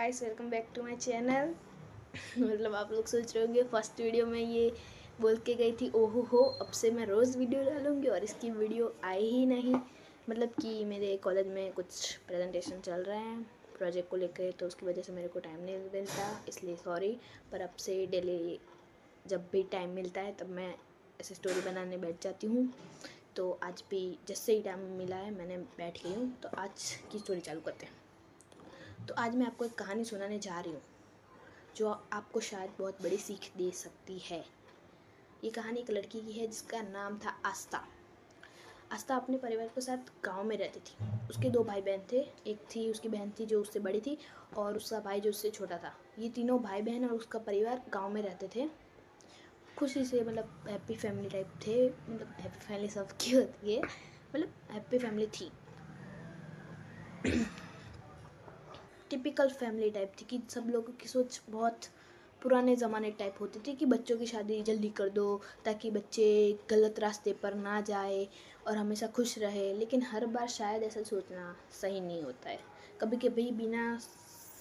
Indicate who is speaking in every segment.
Speaker 1: Guys, welcome back to my channel. मतलब आप लोग सोच रहे होंगे फर्स्ट वीडियो में ये बोल के गई थी ओहो हो अब से मैं रोज़ वीडियो डालूंगी और इसकी वीडियो आई ही नहीं। मतलब कि मेरे कॉलेज में कुछ प्रेजेंटेशन चल रहे हैं प्रोजेक्ट को लेकर, तो उसकी वजह से मेरे को टाइम नहीं मिलता, इसलिए सॉरी। पर अब से डेली जब भी टाइम मिलता है तब मैं ऐसे स्टोरी बनाने बैठ जाती हूँ। तो आज भी जैसे ही टाइम मिला है मैंने बैठ गई हूँ, तो आज की स्टोरी चालू करते हैं। तो आज मैं आपको एक कहानी सुनाने जा रही हूँ जो आपको शायद बहुत बड़ी सीख दे सकती है। ये कहानी एक लड़की की है जिसका नाम था आस्था। आस्था अपने परिवार के साथ गांव में रहती थी। उसके 2 भाई बहन थे। एक थी उसकी बहन थी जो उससे बड़ी थी, और उसका भाई जो उससे छोटा था। ये तीनों भाई बहन और उसका परिवार गाँव में रहते थे खुशी से। मतलब हैप्पी फैमिली टाइप थे। मतलब हैप्पी फैमिली सबकी होती है, मतलब हैप्पी फैमिली थी। टिपिकल फैमिली टाइप थी कि सब लोगों की सोच बहुत पुराने ज़माने टाइप होती थी कि बच्चों की शादी जल्दी कर दो ताकि बच्चे गलत रास्ते पर ना जाए और हमेशा खुश रहे। लेकिन हर बार शायद ऐसा सोचना सही नहीं होता है। कभी कभी बिना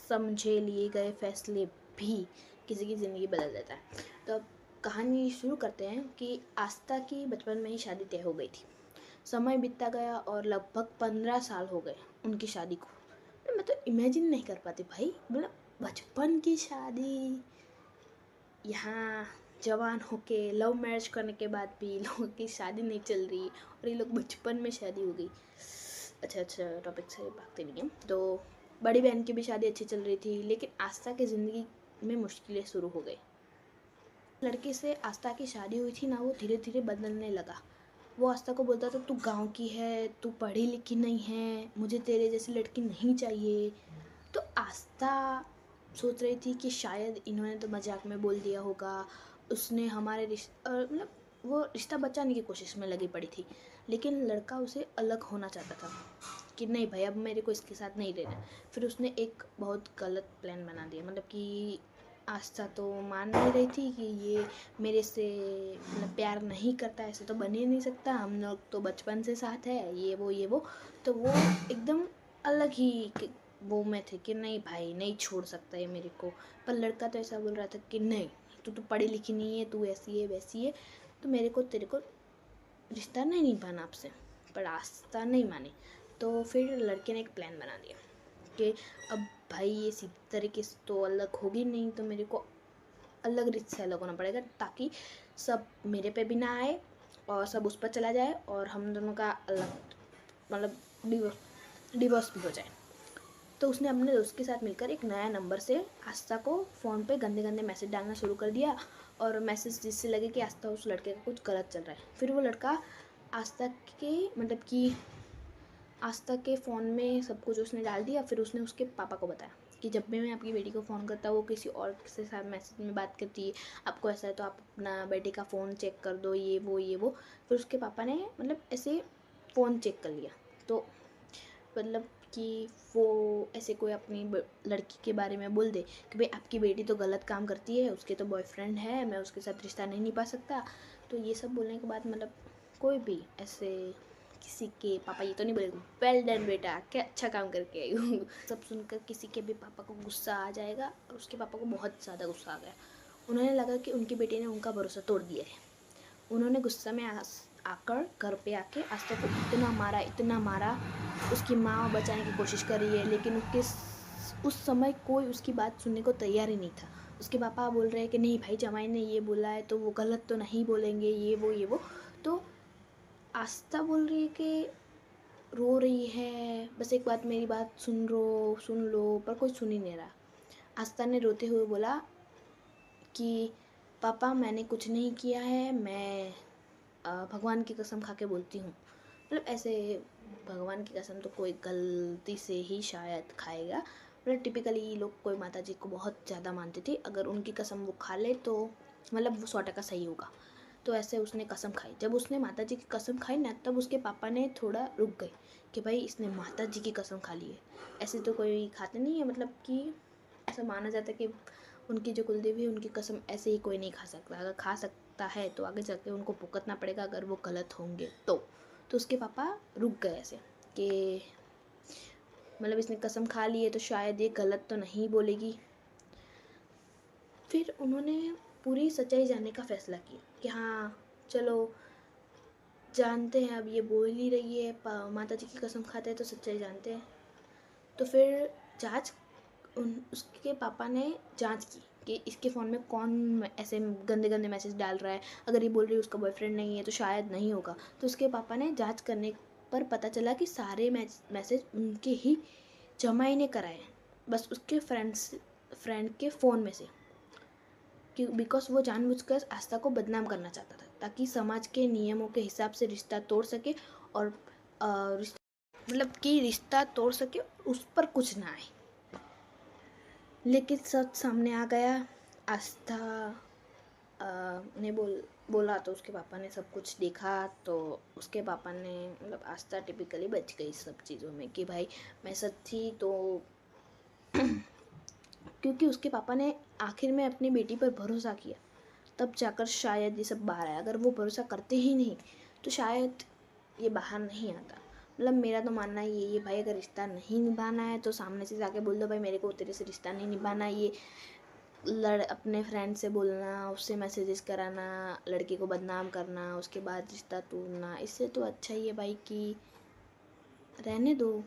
Speaker 1: समझे लिए गए फैसले भी किसी की ज़िंदगी बदल देता है। तो अब कहानी शुरू करते हैं कि आस्था की बचपन में ही शादी तय हो गई थी। समय बीतता गया और लगभग 15 साल हो गए उनकी शादी को। मैं तो इमेजिन नहीं कर पाती भाई, मतलब बचपन की शादी, यहाँ जवान होके लव मैरिज करने के बाद भी लोगों की शादी नहीं चल रही और ये लोग बचपन में शादी हो गई। अच्छा टॉपिक से भागते नहीं हैं। तो बड़ी बहन की भी शादी अच्छी चल रही थी, लेकिन आस्था की ज़िंदगी में मुश्किलें शुरू हो गई। लड़के से आस्था की शादी हुई थी ना, वो धीरे धीरे बदलने लगा। वो आस्था को बोलता था तू गांव की है, तू पढ़ी लिखी नहीं है, मुझे तेरे जैसी लड़की नहीं चाहिए। तो आस्था सोच रही थी कि शायद इन्होंने तो मजाक में बोल दिया होगा। उसने हमारे रिश्ते मतलब वो रिश्ता बचाने की कोशिश में लगी पड़ी थी। लेकिन लड़का उसे अलग होना चाहता था कि नहीं भाई अब मेरे को इसके साथ नहीं रहना। फिर उसने एक बहुत गलत प्लान बना दिया। मतलब कि आस्था तो मान नहीं रही थी कि ये मेरे से मतलब प्यार नहीं करता, ऐसे तो बन ही नहीं सकता, हम लोग तो बचपन से साथ है, ये वो। तो वो एकदम अलग ही वो में थे कि नहीं भाई नहीं छोड़ सकता है मेरे को। पर लड़का तो ऐसा बोल रहा था कि नहीं, तू तो पढ़ी लिखी नहीं है, तू ऐसी है वैसी है, तो मेरे को तेरे को रिश्ता नहीं निभाना आपसे। पर आस्था नहीं मानी। तो फिर लड़के ने एक प्लान बना दिया कि अब भाई ये सीधी तरीके से तो अलग होगी नहीं, तो मेरे को अलग रिश्ते से अलग होना पड़ेगा ताकि सब मेरे पे भी ना आए और सब उस पर चला जाए और हम दोनों का अलग मतलब डिवोर्स भी हो जाए। तो उसने अपने दोस्त के साथ मिलकर एक नया नंबर से आस्था को फ़ोन पे गंदे गंदे मैसेज डालना शुरू कर दिया, और मैसेज जिससे लगे कि आस्था उस लड़के का कुछ गलत चल रहा है। फिर वो लड़का आस्था के मतलब कि आस्था के फ़ोन में सब कुछ उसने डाल दिया। फिर उसने उसके पापा को बताया कि जब भी मैं आपकी बेटी को फ़ोन करता वो किसी और के साथ मैसेज में बात करती है, आपको ऐसा है तो आप अपना बेटे का फ़ोन चेक कर दो, ये वो। फिर उसके पापा ने मतलब ऐसे फ़ोन चेक कर लिया। तो मतलब कि वो ऐसे कोई अपनी लड़की के बारे में बोल दे कि भाई आपकी बेटी तो गलत काम करती है, उसके तो बॉयफ्रेंड है, मैं उसके साथ रिश्ता नहीं निभा सकता। तो ये सब बोलने के बाद मतलब कोई भी ऐसे किसी के पापा ये तो नहीं बोलेंगे वेल डन बेटा क्या अच्छा काम करके आई हूँ। सब सुनकर किसी के भी पापा को गुस्सा आ जाएगा, और उसके पापा को बहुत ज़्यादा गुस्सा आ गया। उन्होंने लगा कि उनकी बेटी ने उनका भरोसा तोड़ दिया है। उन्होंने गुस्सा में आकर घर पे आके आस्था को इतना मारा। उसकी माँ बचाने की कोशिश कर रही है, लेकिन उस समय कोई उसकी बात सुनने को तैयार ही नहीं था। उसके पापा बोल रहे हैं कि नहीं भाई जमाई ने ये बोला है तो वो गलत तो नहीं बोलेंगे, ये वो। तो आस्था बोल रही है कि रो रही है, बस एक बात मेरी बात सुन लो, पर कोई सुन ही नहीं रहा। आस्था ने रोते हुए बोला कि पापा मैंने कुछ नहीं किया है, मैं भगवान की कसम खा के बोलती हूँ। मतलब ऐसे भगवान की कसम तो कोई गलती से ही शायद खाएगा। मतलब टिपिकली लोग कोई माता जी को बहुत ज़्यादा मानते थे, अगर उनकी कसम वो खा ले तो मतलब वो 100% सही होगा। तो ऐसे उसने कसम खाई। जब उसने माता जी की कसम खाई ना, तब उसके पापा ने थोड़ा रुक गए कि भाई इसने माता जी की कसम खा ली है, ऐसे तो कोई खाते नहीं है। मतलब कि ऐसा माना जाता है कि उनकी जो कुलदेवी है उनकी कसम ऐसे ही कोई नहीं खा सकता, अगर खा सकता है तो आगे जाके उनको भुगतना पड़ेगा अगर वो गलत होंगे तो उसके पापा रुक गए ऐसे कि मतलब इसने कसम खा ली है तो शायद ये गलत तो नहीं बोलेगी। फिर उन्होंने पूरी सच्चाई जानने का फैसला किया कि हाँ चलो जानते हैं, अब ये बोल ही रही है, माता जी की कसम खाते हैं तो सच्चाई जानते हैं। तो फिर उसके पापा ने जांच की कि इसके फ़ोन में कौन ऐसे गंदे गंदे मैसेज डाल रहा है। अगर ये बोल रही है उसका बॉयफ्रेंड नहीं है तो शायद नहीं होगा। तो उसके पापा ने जांच करने पर पता चला कि सारे मैसेज उनके ही जमाई ने कराए हैं, बस उसके फ्रेंड के फ़ोन में से। कि बिकॉज वो जानबूझकर आस्था को बदनाम करना चाहता था ताकि समाज के नियमों के हिसाब से रिश्ता तोड़ सके और मतलब कि रिश्ता तोड़ सके, उस पर कुछ ना आए। लेकिन सच सामने आ गया। आस्था ने बोला तो उसके पापा ने सब कुछ देखा। तो उसके पापा ने मतलब आस्था टिपिकली बच गई सब चीज़ों में कि भाई मैं सच थी तो क्योंकि उसके पापा ने आखिर में अपनी बेटी पर भरोसा किया, तब जाकर शायद ये सब बाहर आया। अगर वो भरोसा करते ही नहीं तो शायद ये बाहर नहीं आता। मतलब मेरा तो मानना ये भाई, अगर रिश्ता नहीं निभाना है तो सामने से जाके बोल दो भाई मेरे को तेरे से रिश्ता नहीं निभाना। ये अपने फ्रेंड से बोलना, उससे मैसेजेस कराना, लड़के को बदनाम करना, उसके बाद रिश्ता तोड़ना, इससे तो अच्छा ही है भाई कि रहने दो।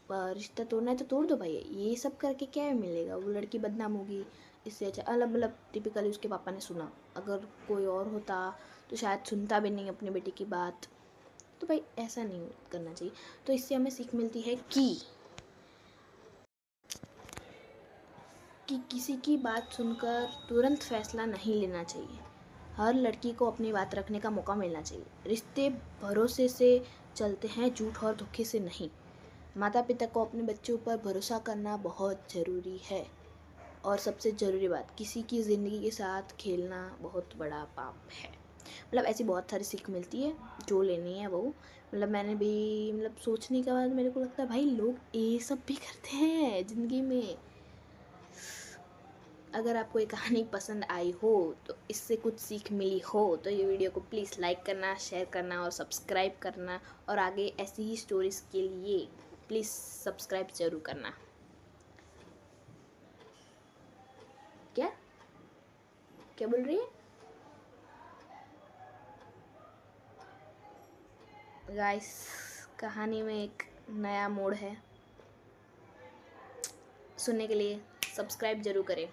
Speaker 1: रिश्ता तोड़ना है तो तोड़ दो भाई, ये सब करके क्या मिलेगा, वो लड़की बदनाम होगी। इससे अच्छा अलग मतलब टिपिकली उसके पापा ने सुना। अगर कोई और होता तो शायद सुनता भी नहीं अपनी बेटी की बात। तो भाई ऐसा नहीं करना चाहिए। तो इससे हमें सीख मिलती है कि किसी की बात सुनकर तुरंत फैसला नहीं लेना चाहिए। हर लड़की को अपनी बात रखने का मौका मिलना चाहिए। रिश्ते भरोसे से चलते हैं, झूठ और धोखे से नहीं। माता पिता को अपने बच्चों पर भरोसा करना बहुत ज़रूरी है। और सबसे ज़रूरी बात, किसी की ज़िंदगी के साथ खेलना बहुत बड़ा पाप है। मतलब ऐसी बहुत सारी सीख मिलती है, जो लेनी है वो मतलब मैंने भी मतलब सोचने के बाद मेरे को लगता है भाई लोग ये सब भी करते हैं ज़िंदगी में। अगर आपको ये कहानी पसंद आई हो, तो इससे कुछ सीख मिली हो, तो ये वीडियो को प्लीज़ लाइक करना, शेयर करना और सब्सक्राइब करना। और आगे ऐसी ही स्टोरीज़ के लिए प्लीज़ सब्सक्राइब ज़रूर करना। क्या क्या बोल रही है गाइस? कहानी में एक नया मोड़ है। सुनने के लिए सब्सक्राइब ज़रूर करें।